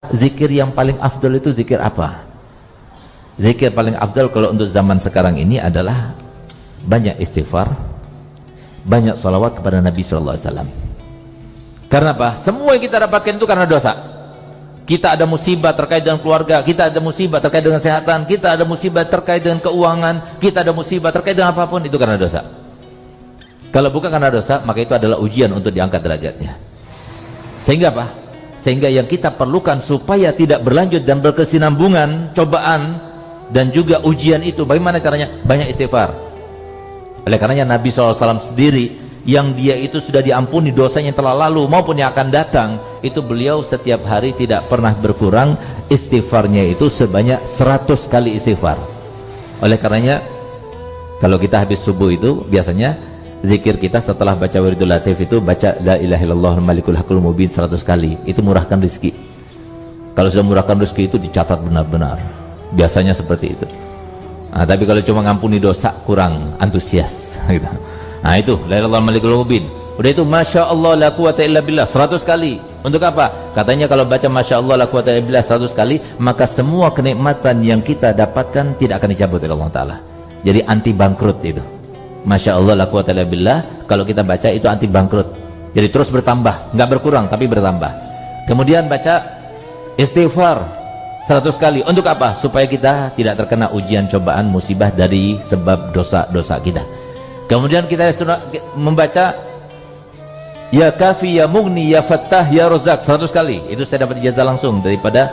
zikir yang paling afdal itu zikir apa? Zikir paling afdal kalau untuk zaman sekarang ini adalah banyak istighfar, banyak salawat kepada Nabi SAW. Karena apa? Semua yang kita dapatkan itu karena dosa. Kita ada musibah terkait dengan keluarga, kita ada musibah terkait dengan kesehatan, kita ada musibah terkait dengan keuangan, kita ada musibah terkait dengan apapun, itu karena dosa. Kalau bukan karena dosa, maka itu adalah ujian untuk diangkat derajatnya. Sehingga apa? Sehingga yang kita perlukan supaya tidak berlanjut dan berkesinambungan cobaan dan juga ujian itu, bagaimana caranya? Banyak istighfar. Oleh karenanya Nabi SAW sendiri, yang dia itu sudah diampuni dosanya yang telah lalu maupun yang akan datang, itu beliau setiap hari tidak pernah berkurang istighfarnya itu sebanyak 100 kali istighfar. Oleh karenanya kalau kita habis subuh itu biasanya zikir kita setelah baca wiridul latif itu baca la ilaha illallah malikul haqqul mubin 100 kali. Itu murahkan rezeki. Kalau sudah murahkan rezeki itu dicatat benar-benar, biasanya seperti itu. Nah, tapi kalau cuma ngampuni dosa kurang antusias gitu. Nah itu la ilaha illallah malikul mubin. Udah itu masya Allah la quwata illa billah 100 kali. Untuk apa? Katanya kalau baca masya Allah la quwata illa billah 100 kali, maka semua kenikmatan yang kita dapatkan tidak akan dicabut oleh Allah Ta'ala. Jadi anti bangkrut itu. Masya Allah la quwata illa billah, kalau kita baca itu anti bangkrut. Jadi terus bertambah, nggak berkurang tapi bertambah. Kemudian baca istighfar 100 kali. Untuk apa? Supaya kita tidak terkena ujian cobaan musibah dari sebab dosa-dosa kita. Kemudian kita membaca ya kafi ya mugni ya fattah ya rozak 100 kali. Itu saya dapat ijazah langsung daripada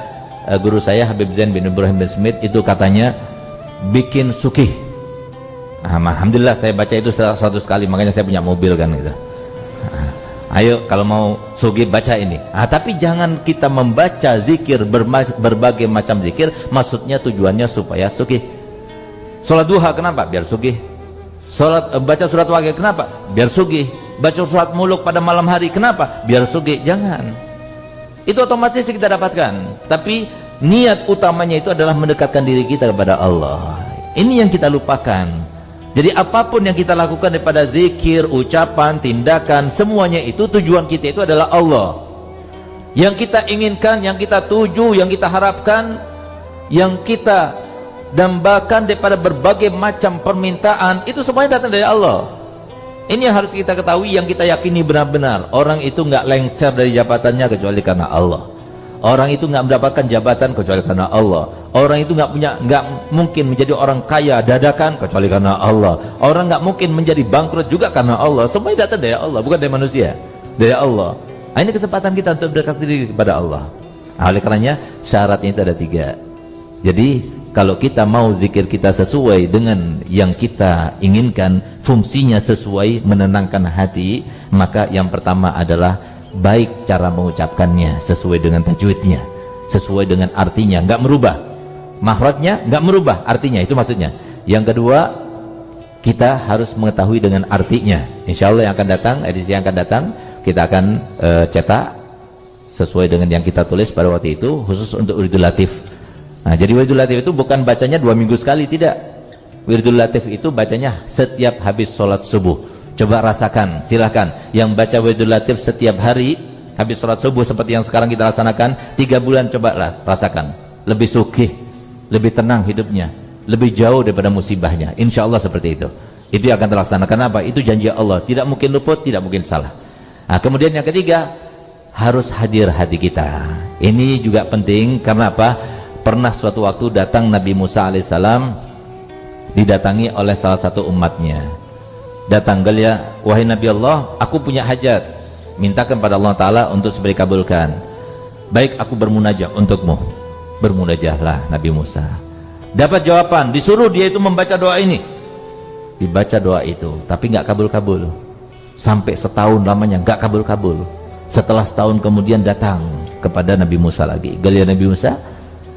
guru saya Habib Zain bin Ibrahim bin Smith. Itu katanya bikin sukih. Alhamdulillah saya baca itu 100 kali, makanya saya punya mobil kan gitu. Ayo kalau mau sugih baca ini. Tapi jangan kita membaca zikir berbagai macam zikir, maksudnya tujuannya supaya sugih. Salat duha kenapa? Biar sugih. Baca surat Waqiah kenapa? Biar sugih. Baca surat Muluk pada malam hari kenapa? Biar sugih. Jangan. Itu otomatis kita dapatkan. Tapi niat utamanya itu adalah mendekatkan diri kita kepada Allah. Ini yang kita lupakan. Jadi apapun yang kita lakukan daripada zikir, ucapan, tindakan, semuanya itu tujuan kita itu adalah Allah. Yang kita inginkan, yang kita tuju, yang kita harapkan, yang kita dambakan daripada berbagai macam permintaan, itu semuanya datang dari Allah. Ini yang harus kita ketahui, yang kita yakini benar-benar. Orang itu nggak lengser dari jabatannya kecuali karena Allah. Orang itu nggak mendapatkan jabatan kecuali karena Allah. Orang itu nggak mungkin menjadi orang kaya dadakan kecuali karena Allah. Orang nggak mungkin menjadi bangkrut juga karena Allah. Semuanya datang dari Allah, bukan dari manusia, dari Allah. Nah, ini kesempatan kita untuk berdekat diri kepada Allah. Nah, oleh karenanya syaratnya itu ada 3. Jadi kalau kita mau zikir kita sesuai dengan yang kita inginkan, fungsinya sesuai menenangkan hati, maka yang pertama adalah baik cara mengucapkannya sesuai dengan tajwidnya, sesuai dengan artinya, nggak merubah makhrajnya, nggak merubah artinya, itu maksudnya. Yang kedua, kita harus mengetahui dengan artinya. Insya Allah yang akan datang, edisi yang akan datang, kita akan cetak sesuai dengan yang kita tulis pada waktu itu, khusus untuk wiridul latif. Nah, jadi wiridul latif itu bukan bacanya 2 minggu sekali, tidak. Wiridul latif itu bacanya setiap habis sholat subuh. Coba rasakan, silahkan yang baca wiridul latif setiap hari habis sholat subuh seperti yang sekarang kita laksanakan 3 bulan, coba rasakan. Lebih sugih, lebih tenang hidupnya, lebih jauh daripada musibahnya. Insya Allah seperti itu. Itu yang akan terlaksanakan. Apa? Itu janji Allah, tidak mungkin luput, tidak mungkin salah. Nah, kemudian yang ketiga, harus hadir hati kita. Ini juga penting. Karena apa? Pernah suatu waktu datang Nabi Musa alaihissalam, didatangi oleh salah satu umatnya. Datang dia, wahai Nabi Allah, aku punya hajat, mintakan pada Allah Ta'ala untuk supaya dikabulkan. Baik, aku bermunajat untukmu. Bermunajatlah Nabi Musa. Dapat jawaban, disuruh dia itu membaca doa ini. Dibaca doa itu, tapi nggak kabul-kabul. Sampai setahun lamanya nggak kabul-kabul. Setelah setahun kemudian datang kepada Nabi Musa lagi. Galia Nabi Musa,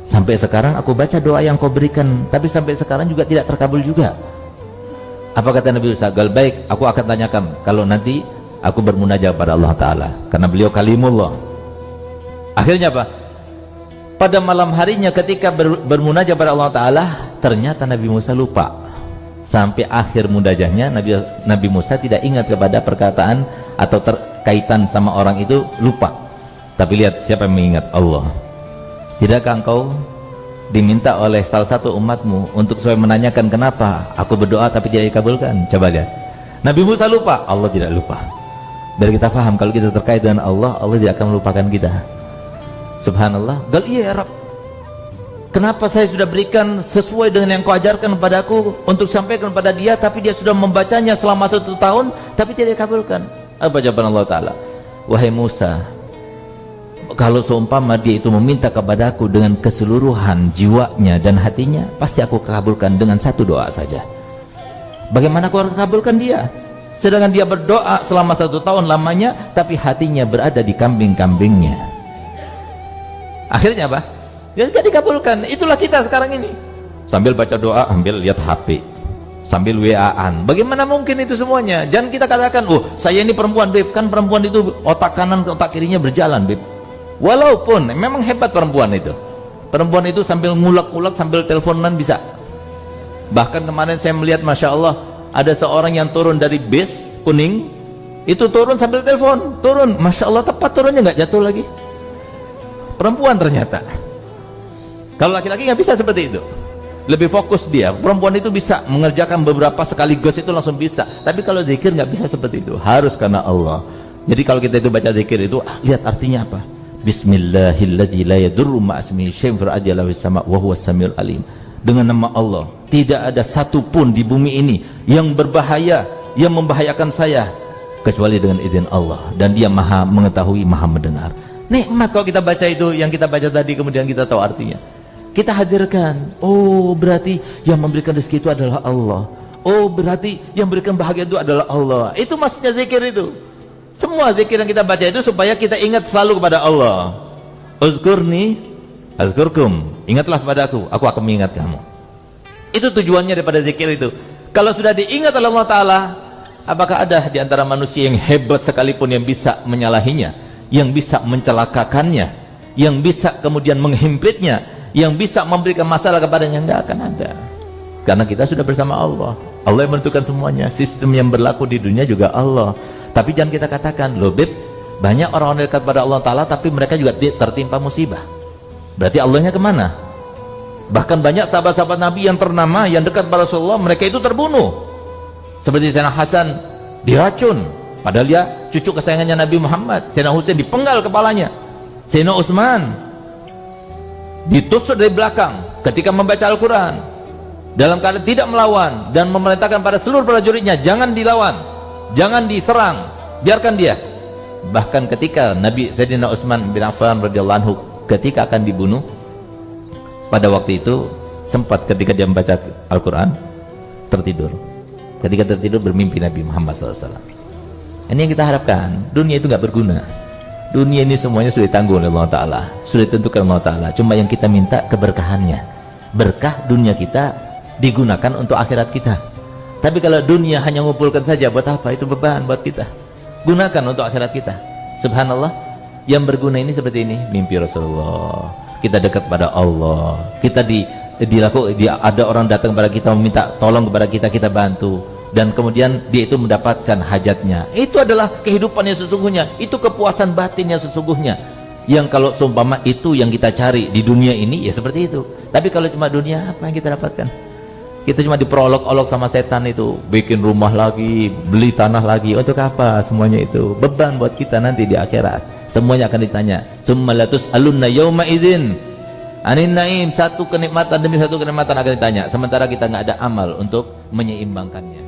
sampai sekarang aku baca doa yang kau berikan, tapi sampai sekarang juga tidak terkabul juga. Apa kata Nabi Musa? Gal baik, aku akan tanyakan kalau nanti aku bermunajat pada Allah Ta'ala, karena beliau kalimullah. Akhirnya apa? Pada malam harinya ketika bermunajat pada Allah Ta'ala, ternyata Nabi Musa lupa. Sampai akhir munajatnya Nabi Musa tidak ingat kepada perkataan atau terkaitan sama orang itu, lupa. Tapi lihat siapa yang mengingat? Allah. Tidakkah engkau diminta oleh salah satu umatmu untuk supaya menanyakan kenapa aku berdoa tapi tidak dikabulkan? Coba lihat. Nabi Musa lupa, Allah tidak lupa. Biar kita paham kalau kita terkait dengan Allah, Allah tidak akan melupakan kita. Subhanallah. Gal iya ya Rabb, kenapa saya sudah berikan sesuai dengan yang kau ajarkan kepadaku untuk sampaikan kepada dia, tapi dia sudah membacanya selama 1 tahun tapi tidak dikabulkan? Apa jawaban Allah Ta'ala? Wahai Musa, kalau seumpama dia itu meminta kepadaku dengan keseluruhan jiwanya dan hatinya, pasti aku kabulkan dengan 1 doa saja. Bagaimana aku akan kabulkan dia? Sedangkan dia berdoa selama 1 tahun lamanya, tapi hatinya berada di kambing-kambingnya. Akhirnya apa? Ya tidak dikabulkan. Itulah kita sekarang ini. Sambil baca doa, sambil lihat HP, sambil WA-an. Bagaimana mungkin itu semuanya? Jangan kita katakan, oh saya ini perempuan, Beb. Kan perempuan itu otak kanan ke otak kirinya berjalan, Beb. Walaupun memang hebat perempuan itu. Perempuan itu sambil ngulak-ngulak, sambil teleponan bisa. Bahkan kemarin saya melihat, Masya Allah, ada seorang yang turun dari bis kuning, itu turun sambil telepon, turun. Masya Allah, tepat turunnya, nggak jatuh lagi. Perempuan ternyata. Kalau laki-laki nggak bisa seperti itu, lebih fokus dia. Perempuan itu bisa mengerjakan beberapa sekaligus, itu langsung bisa. Tapi kalau zikir nggak bisa seperti itu, harus karena Allah. Jadi kalau kita itu baca zikir itu, lihat artinya apa. Bismillahilladzi la yadurru ma'asmihi syai'un fil ardi wala fis sama' wa huwas samiul alim. Dengan nama Allah, tidak ada satupun di bumi ini yang berbahaya, yang membahayakan saya, kecuali dengan izin Allah, dan dia maha mengetahui, maha mendengar. Nikmat kalau kita baca itu, yang kita baca tadi, kemudian kita tahu artinya. Kita hadirkan, oh berarti yang memberikan rezeki itu adalah Allah. Oh berarti yang memberikan bahagia itu adalah Allah. Itu maksudnya zikir itu. Semua zikir yang kita baca itu supaya kita ingat selalu kepada Allah. Uzkurni azkurkum. Ingatlah kepadaku, aku akan mengingat kamu. Itu tujuannya daripada zikir itu. Kalau sudah diingat oleh Allah Ta'ala, apakah ada di antara manusia yang hebat sekalipun yang bisa menyalahinya, yang bisa mencelakakannya, yang bisa kemudian menghimpitnya, yang bisa memberikan masalah kepadanya? Enggak akan ada. Karena kita sudah bersama Allah. Allah yang menentukan semuanya. Sistem yang berlaku di dunia juga Allah. Tapi jangan kita katakan, loh Beb, banyak orang-orang dekat pada Allah Ta'ala tapi mereka juga tertimpa musibah. Berarti Allahnya kemana? Bahkan banyak sahabat-sahabat Nabi yang ternama, yang dekat pada Rasulullah, mereka itu terbunuh. Seperti Sayyidina Hasan diracun, padahal dia cucu kesayangannya Nabi Muhammad. Sayyidina Husain dipenggal kepalanya. Sayyidina Utsman ditusuk dari belakang ketika membaca Al-Quran, dalam keadaan tidak melawan, dan memerintahkan pada seluruh prajuritnya, jangan dilawan, jangan diserang, biarkan dia. Bahkan ketika Nabi Sayyidina Utsman bin Affan radhiyallahu anhu ketika akan dibunuh, pada waktu itu sempat ketika dia membaca Al-Quran tertidur. Ketika tertidur bermimpi Nabi Muhammad SAW. Ini yang kita harapkan. Dunia itu nggak berguna. Dunia ini semuanya sudah ditanggung oleh Allah Ta'ala, sudah ditentukan Allah Ta'ala. Cuma yang kita minta keberkahannya. Berkah dunia kita digunakan untuk akhirat kita. Tapi kalau dunia hanya mengumpulkan saja, buat apa? Itu beban buat kita. Gunakan untuk akhirat kita. Subhanallah, yang berguna ini seperti ini. Mimpi Rasulullah, kita dekat pada Allah, kita ada orang datang kepada kita meminta tolong kepada kita, kita bantu, dan kemudian dia itu mendapatkan hajatnya. Itu adalah kehidupan yang sesungguhnya, itu kepuasan batin yang sesungguhnya, yang kalau seumpama itu yang kita cari di dunia ini, ya seperti itu. Tapi kalau cuma dunia, apa yang kita dapatkan? Kita cuma diperolok-olok sama setan itu, bikin rumah lagi, beli tanah lagi, untuk apa semuanya itu? Beban buat kita nanti di akhirat. Semuanya akan ditanya. Tsumma latus'alunna yauma idzin anin naim. Satu kenikmatan demi satu kenikmatan akan ditanya, sementara kita nggak ada amal untuk menyeimbangkannya.